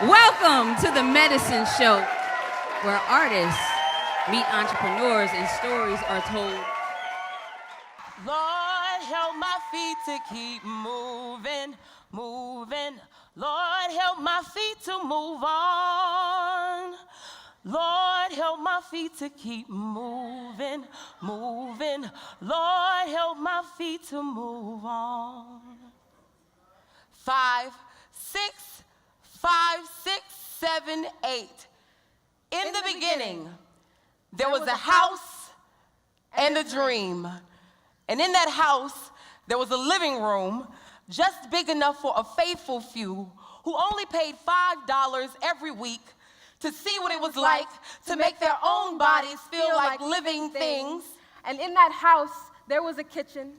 Welcome to the Medicine Show, where artists meet entrepreneurs and stories are told. Lord, help my feet to keep moving, moving. Lord, help my feet to move on. Lord, help my feet to keep moving, moving. Lord, help my feet to move on. 5, 6, 5, 6, 7, 8. In the beginning, there was a house and a dream. And in that house, there was a living room just big enough for a faithful few who only paid $5 every week to see what it was like to make their own bodies feel like living things. And in that house, there was a kitchen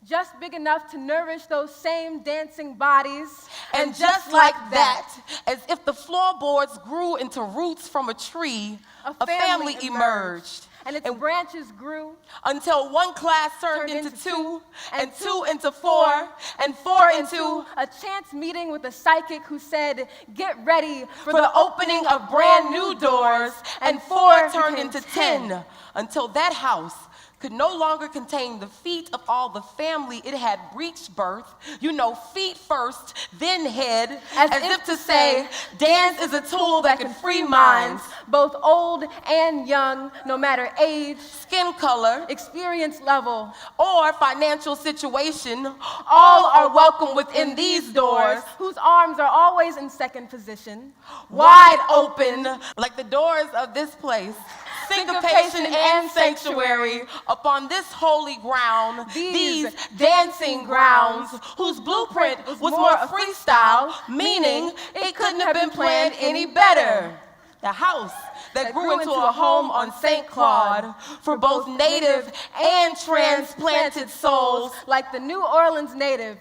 just big enough to nourish those same dancing bodies. And just like that, as if the floorboards grew into roots from a tree, a family emerged. And its branches grew until one class turned into two, and two into four, and four into a chance meeting with a psychic who said, "Get ready for the opening of brand new doors," and four turned into 10, until that house could no longer contain the feet of all the family it had reached birth. You know, feet first, then head, as if to say, dance is a tool that can free minds, both old and young, no matter age, skin color, experience level, or financial situation. All are welcome within these doors, whose arms are always in second position, wide open like the doors of this place. Syncopation and sanctuary upon this holy ground, these dancing grounds, whose blueprint was more freestyle, meaning it couldn't have been planned any better. The house that grew into a home on St. Claude for both native and transplanted souls, like the New Orleans native,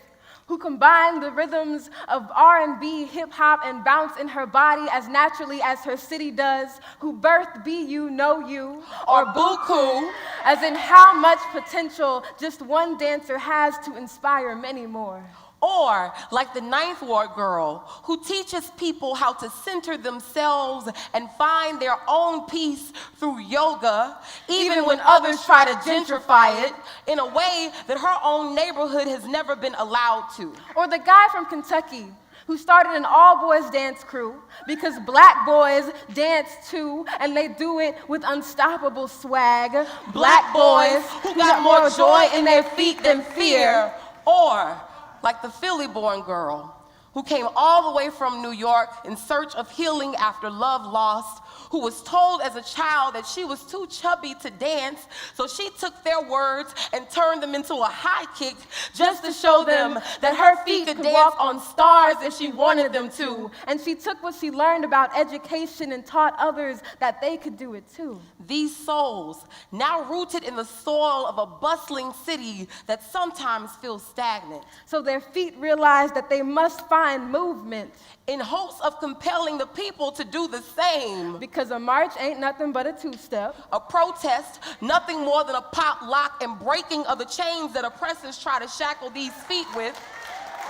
who combined the rhythms of R&B, hip-hop, and bounce in her body as naturally as her city does, who birthed Be You, Know You, or Buku, as in how much potential just one dancer has to inspire many more. Or like the Ninth Ward girl who teaches people how to center themselves and find their own peace through yoga, even when others try to gentrify it in a way that her own neighborhood has never been allowed to. Or the guy from Kentucky who started an all-boys dance crew because black boys dance too, and they do it with unstoppable swag. Black boys who got more joy in their feet than fear. Or like the Philly-born girl who came all the way from New York in search of healing after love lost, who was told as a child that she was too chubby to dance, so she took their words and turned them into a high kick just to show them that her feet could dance on stars if she wanted them to. And she took what she learned about education and taught others that they could do it too. These souls, now rooted in the soil of a bustling city that sometimes feels stagnant. So their feet realized that they must find movement in hopes of compelling the people to do the same. Because a march ain't nothing but a two-step. A protest, nothing more than a pop, lock, and breaking of the chains that oppressors try to shackle these feet with.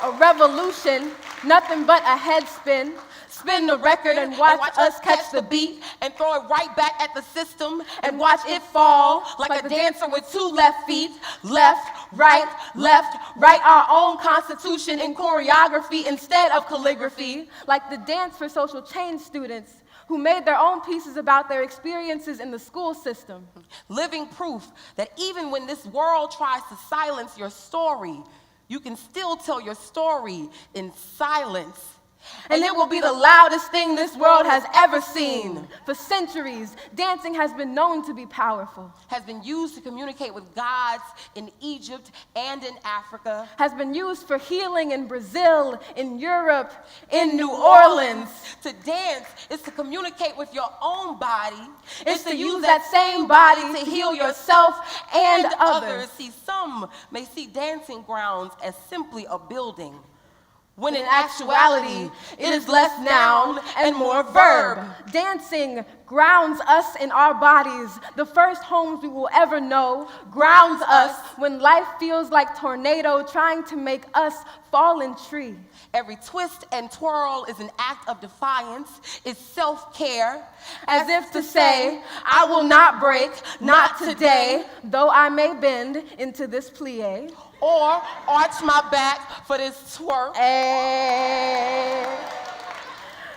A revolution, nothing but a head spin. Spin the record and watch us catch the beat and throw it right back at the system and watch it fall like a dancer with two left feet. Left, right, write our own constitution in choreography instead of calligraphy. Like the Dance for Social Change students who made their own pieces about their experiences in the school system. Living proof that even when this world tries to silence your story, you can still tell your story in silence. And it will be the loudest thing this world has ever seen. For centuries, dancing has been known to be powerful. Has been used to communicate with gods in Egypt and in Africa. Has been used for healing in Brazil, in Europe, in New Orleans. To dance is to communicate with your own body. It's to use that same body to heal yourself and others. See, some may see dancing grounds as simply a building, when in actuality, it is less noun and more verb. Dancing grounds us in our bodies, the first homes we will ever know, grounds us when life feels like tornado trying to make us fallen tree. Every twist and twirl is an act of defiance, is self-care, As if to say, I will not break, not today, though I may bend into this plie. or arch my back for this twerk.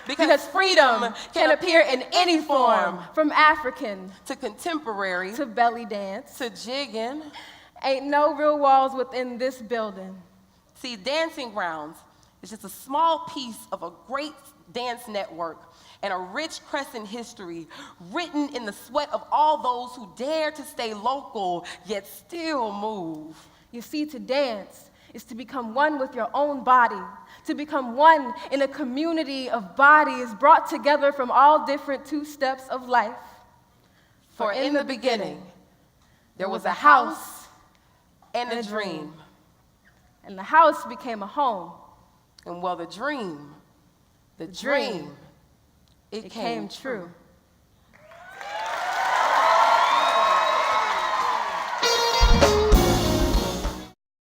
Because freedom can appear in any form, From African to contemporary, to belly dance. to jigging. Ain't no real walls within this building. See, Dancing Grounds is just a small piece of a great dance network and a rich crescent history written in the sweat of all those who dare to stay local yet still move. You see, to dance is to become one with your own body, to become one in a community of bodies brought together from all different two-steps of life. For in the beginning, there was a house and a dream. And the house became a home. And well, the dream, it came true.